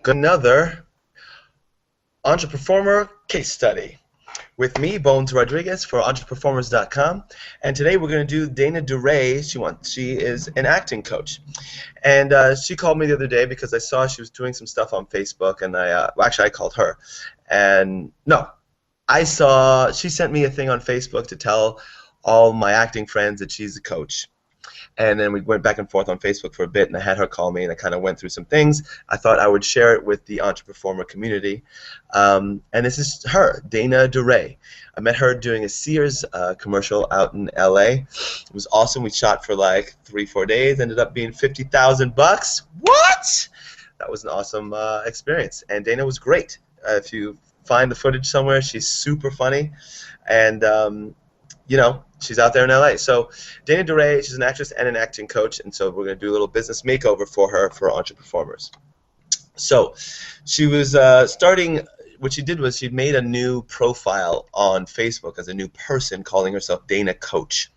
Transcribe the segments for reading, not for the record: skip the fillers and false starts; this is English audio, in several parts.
Another Entreperformer case study with me, Bones Rodriguez, for Entreperformers.com, and today we're going to do Dana DeRay. She is an acting coach, and she called me the other day because I saw she was doing some stuff on Facebook, and I called her, and no, I saw she sent me a thing on Facebook to tell all my acting friends that she's a coach. And then we went back and forth on Facebook for a bit, and I had her call me, and I kind of went through some things. I thought I would share it with the Entreperformer community. And this is her, Dana DeRay. I met her doing a Sears commercial out in LA. It was awesome. We shot for like 3-4 days. Ended up being $50,000. What? That was an awesome experience. And Dana was great. If you find the footage somewhere, she's super funny. And she's out there in LA. So Dana DeRay, she's an actress and an acting coach, and so we're going to do a little business makeover for her for Entreperformers. So she was what she did was she made a new profile on Facebook as a new person calling herself Dana Coach.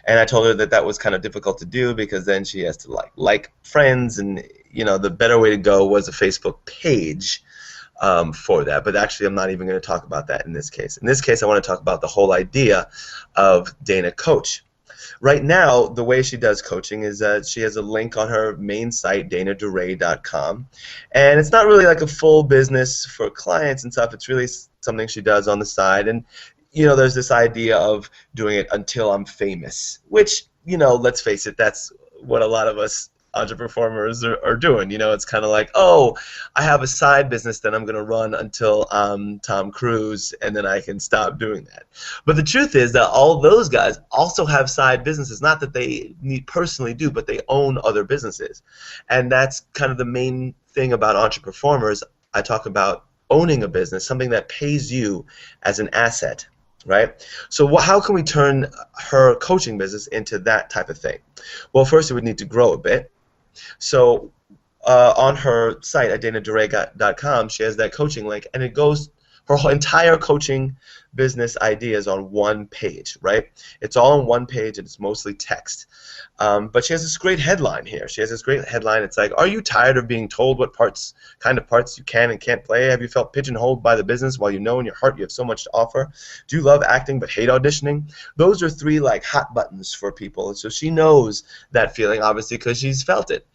And I told her that that was kind of difficult to do because then she has to like friends, and the better way to go was a Facebook page for that. But actually, I'm not even going to talk about that in this case. In this case, I want to talk about the whole idea of Dana Coach. Right now, the way she does coaching is that she has a link on her main site, danaderay.com, and it's not really like a full business for clients and stuff. It's really something she does on the side, and there's this idea of doing it until I'm famous, which, let's face it, that's what a lot of us Entreperformers are doing. It's kind of like, oh, I have a side business that I'm going to run until I'm Tom Cruise, and then I can stop doing that. But the truth is that all those guys also have side businesses, not that they personally do, but they own other businesses. And that's kind of the main thing about Entreperformers. I talk about owning a business, something that pays you as an asset. Right? So how can we turn her coaching business into that type of thing? Well, first, it would need to grow a bit. So on her site at danaderay.com, she has that coaching link, and it goes, her whole entire coaching business ideas on one page, right? It's all on one page, and it's mostly text. But she has this great headline here. She has this great headline. It's like, are you tired of being told what kind of parts you can and can't play? Have you felt pigeonholed by the business while you know in your heart you have so much to offer? Do you love acting but hate auditioning? Those are three hot buttons for people. And so she knows that feeling, obviously, because she's felt it.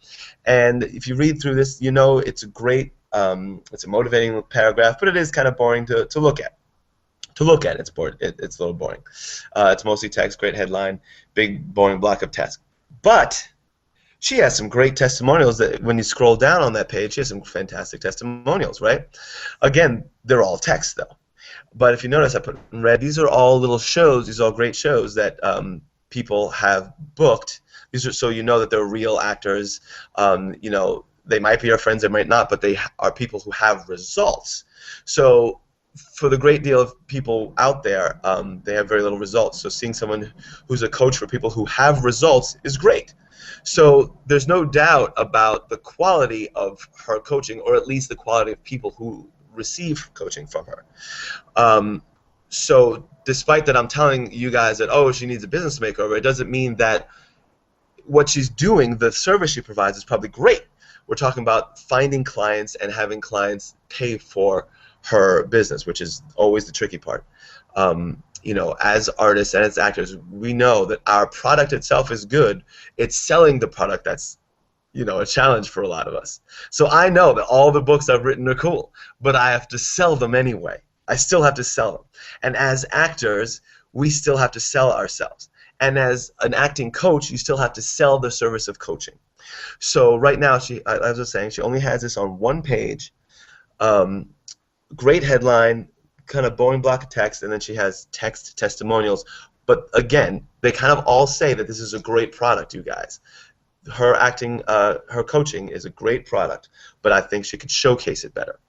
And if you read through this, it's a great, it's a motivating paragraph, but it is kind of boring to look at. It's boring. It's a little boring. It's mostly text, great headline, big boring block of text. But she has some great testimonials that when you scroll down on that page, she has some fantastic testimonials, right? Again, they're all text though. But if you notice, I put in red, these are all little shows, these are all great shows that people have booked. These are so that they're real actors. They might be our friends, they might not, but they are people who have results. So for the great deal of people out there, they have very little results. So seeing someone who's a coach for people who have results is great. So there's no doubt about the quality of her coaching, or at least the quality of people who receive coaching from her. So despite that I'm telling you guys that, oh, she needs a business makeover, it doesn't mean that what she's doing, the service she provides, is probably great. We're talking about finding clients and having clients pay for her business, which is always the tricky part. As artists and as actors, we know that our product itself is good. It's selling the product that's, a challenge for a lot of us. So I know that all the books I've written are cool, but I have to sell them anyway. I still have to sell them. And as actors, we still have to sell ourselves. And as an acting coach, you still have to sell the service of coaching. So right now, as I was saying, she only has this on one page. Great headline, kind of boring block of text, and then she has text testimonials. But again, they kind of all say that this is a great product, you guys. Her coaching is a great product, but I think she could showcase it better.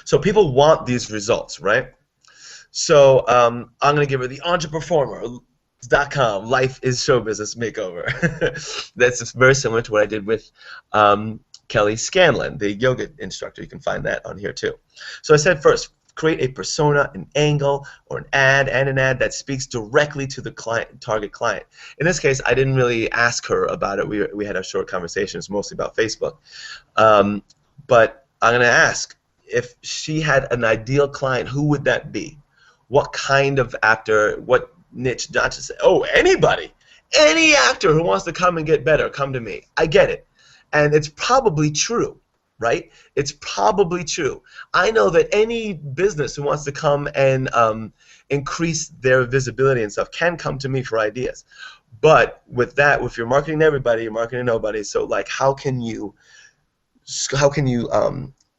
So people want these results, right? So I'm going to give her the Entreperformer.com Life is Show Business Makeover. That's very similar to what I did with Kelly Scanlon, the yoga instructor. You can find that on here too. So I said first, create a persona, an angle, or an ad that speaks directly to the target client. In this case, I didn't really ask her about it. We had a short conversation. It's mostly about Facebook. But I'm going to ask if she had an ideal client, who would that be? What kind of actor, what niche, not to say, oh, anybody, any actor who wants to come and get better, come to me. I get it. And it's probably true, right? It's probably true. I know that any business who wants to come and increase their visibility and stuff can come to me for ideas. But with that, if you're marketing to everybody, you're marketing to nobody. So like, how can you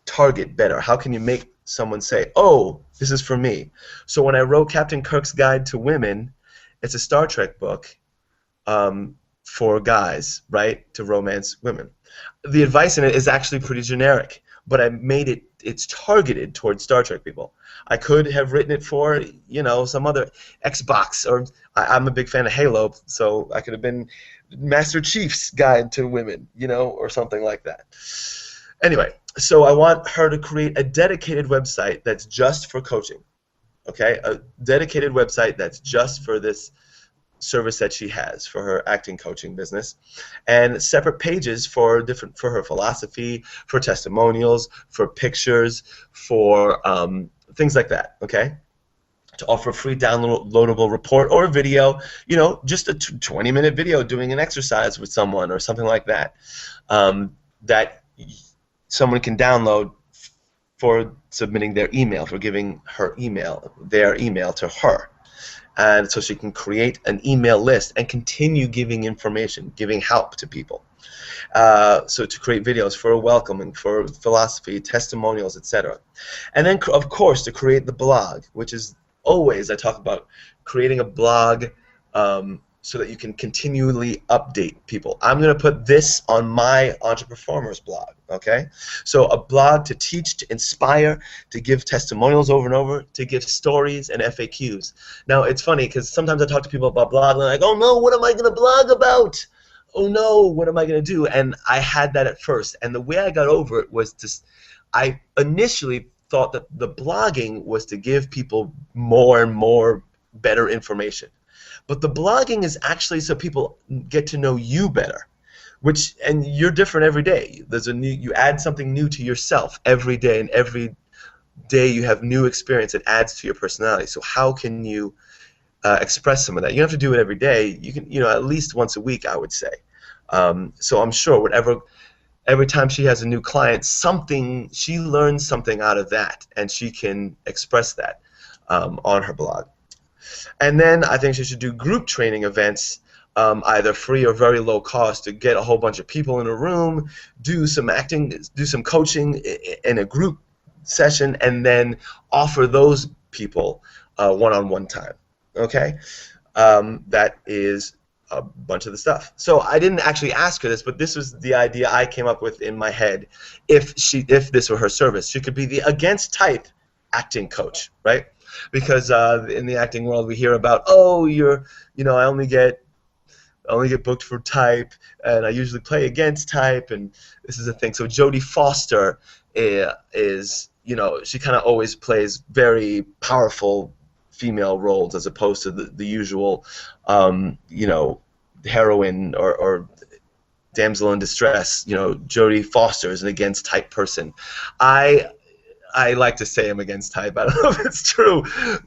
target better? How can you make someone say, oh, this is for me? So when I wrote Captain Kirk's Guide to Women, it's a Star Trek book for guys, right, to romance women. The advice in it is actually pretty generic, but I made it, it's targeted towards Star Trek people. I could have written it for, you know, some other Xbox, or I'm a big fan of Halo, so I could have been Master Chief's Guide to Women, you know, or something like that. Anyway, so I want her to create a dedicated website that's just for coaching, okay? A dedicated website that's just for this service that she has for her acting coaching business, and separate pages for her philosophy, for testimonials, for pictures, for things like that, okay? To offer a free downloadable report or video, you know, just a 20-minute video doing an exercise with someone or something like that, that someone can download for submitting their email, for giving their email to her. And so she can create an email list and continue giving information, giving help to people. So to create videos for welcoming, for philosophy, testimonials, etc. And then, of course, to create the blog, which is always, I talk about creating a blog so that you can continually update people. I'm going to put this on my Entreperformers blog, okay? So a blog to teach, to inspire, to give testimonials over and over, to give stories and FAQs. Now, it's funny because sometimes I talk to people about blogging, and they're like, oh no, what am I going to blog about? Oh no, what am I going to do? And I had that at first. And the way I got over it was I initially thought that the blogging was to give people more and more better information. But the blogging is actually so people get to know you better, and you're different every day. You add something new to yourself every day, and every day you have new experience that adds to your personality. So how can you express some of that? You don't have to do it every day. You can, you know, at least once a week, I would say. So I'm sure every time she has a new client, she learns something out of that, and she can express that on her blog. And then I think she should do group training events, either free or very low cost, to get a whole bunch of people in a room, do some acting, do some coaching in a group session, and then offer those people one-on-one time. Okay, that is a bunch of the stuff. So I didn't actually ask her this, but this was the idea I came up with in my head. If this were her service, she could be the against type acting coach, right? Because in the acting world we hear about, oh, I only get booked for type, and I usually play against type, and this is a thing. So Jodie Foster is, you know, she kind of always plays very powerful female roles as opposed to the usual, you know, heroine or damsel in distress. You know, Jodie Foster is an against type person. I like to say I'm against type. I don't know if it's true.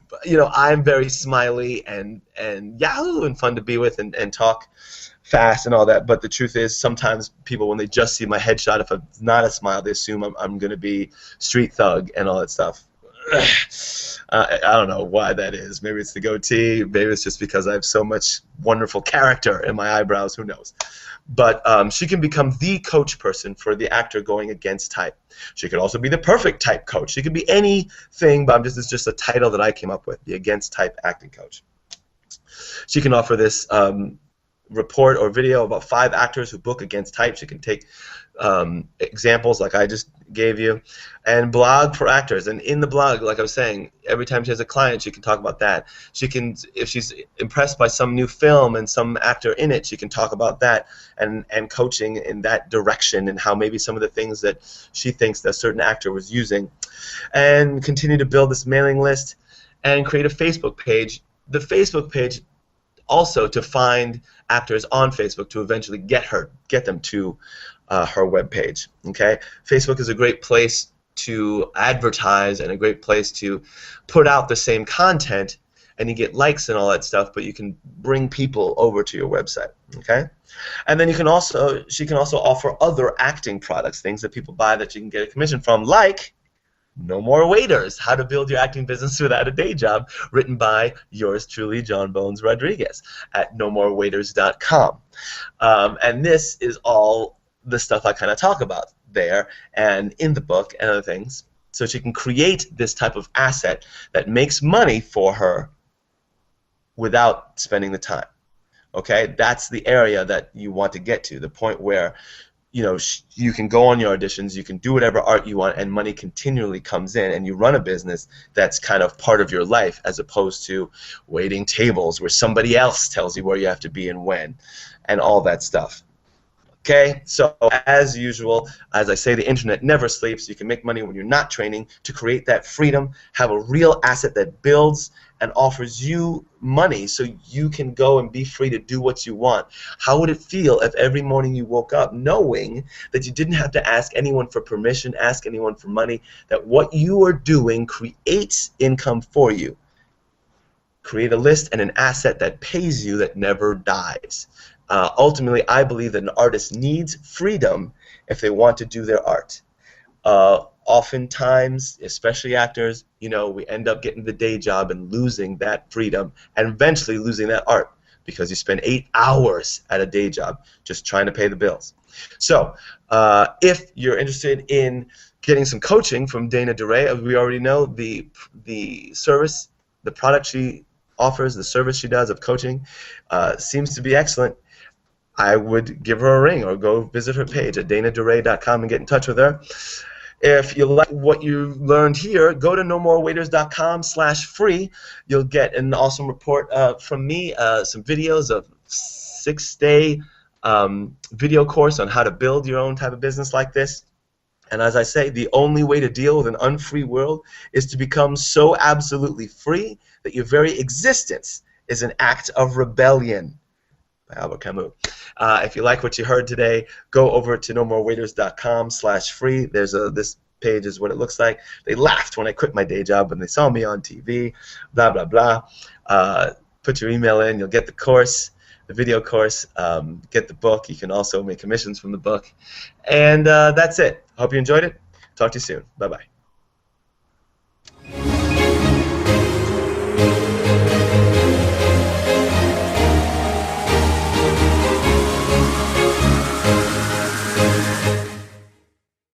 But, you know, I'm very smiley and yahoo and fun to be with and talk fast and all that. But the truth is, sometimes people, when they just see my headshot, if I'm not a smile, they assume I'm going to be street thug and all that stuff. I don't know why that is. Maybe it's the goatee. Maybe it's just because I have so much wonderful character in my eyebrows. Who knows? But she can become the coach person for the actor going against type. She could also be the perfect type coach. She could be anything, but it's just a title that I came up with, the against type acting coach. She can offer this report or video about 5 actors who book against type. She can take examples like I just gave you, and blog for actors. And in the blog, like I was saying, every time she has a client, she can talk about that. She can, if she's impressed by some new film and some actor in it, she can talk about that and coaching in that direction, and how maybe some of the things that she thinks that a certain actor was using, and continue to build this mailing list and create a Facebook page. The Facebook page also to find actors on Facebook to eventually get them to her webpage. Okay, Facebook is a great place to advertise and a great place to put out the same content, and you get likes and all that stuff, but you can bring people over to your website. Okay, and then she can also offer other acting products, things that people buy that you can get a commission from, like No More Waiters, How to Build Your Acting Business Without a Day Job, written by yours truly, John Bones Rodriguez, at nomorewaiters.com. And this is all the stuff I kind of talk about there and in the book and other things. So she can create this type of asset that makes money for her without spending the time. Okay, that's the area that you want to get to, the point where you can go on your auditions, you can do whatever art you want, and money continually comes in, and you run a business that's kind of part of your life, as opposed to waiting tables where somebody else tells you where you have to be and when, and all that stuff. Okay, so as usual, as I say, the internet never sleeps. You can make money when you're not training to create that freedom, have a real asset that builds and offers you money so you can go and be free to do what you want. How would it feel if every morning you woke up knowing that you didn't have to ask anyone for permission, ask anyone for money, that what you are doing creates income for you? Create a list and an asset that pays you, that never dies. Ultimately, I believe that an artist needs freedom if they want to do their art. Oftentimes, especially actors, we end up getting the day job and losing that freedom, and eventually losing that art, because you spend 8 hours at a day job just trying to pay the bills. So, if you're interested in getting some coaching from Dana DeRay, we already know the service, the product she offers, the service she does of coaching seems to be excellent. I would give her a ring or go visit her page at danaderay.com and get in touch with her. If you like what you learned here, go to nomorewaiters.com/free. You'll get an awesome report from me, some videos of 6-day video course on how to build your own type of business like this. And as I say, the only way to deal with an unfree world is to become so absolutely free that your very existence is an act of rebellion. Albert Camus. If you like what you heard today, go over to nomorewaiters.com/free. This page is what it looks like. They laughed when I quit my day job when they saw me on TV, blah, blah, blah. Put your email in. You'll get the course, the video course, get the book. You can also make commissions from the book. And that's it. Hope you enjoyed it. Talk to you soon. Bye-bye.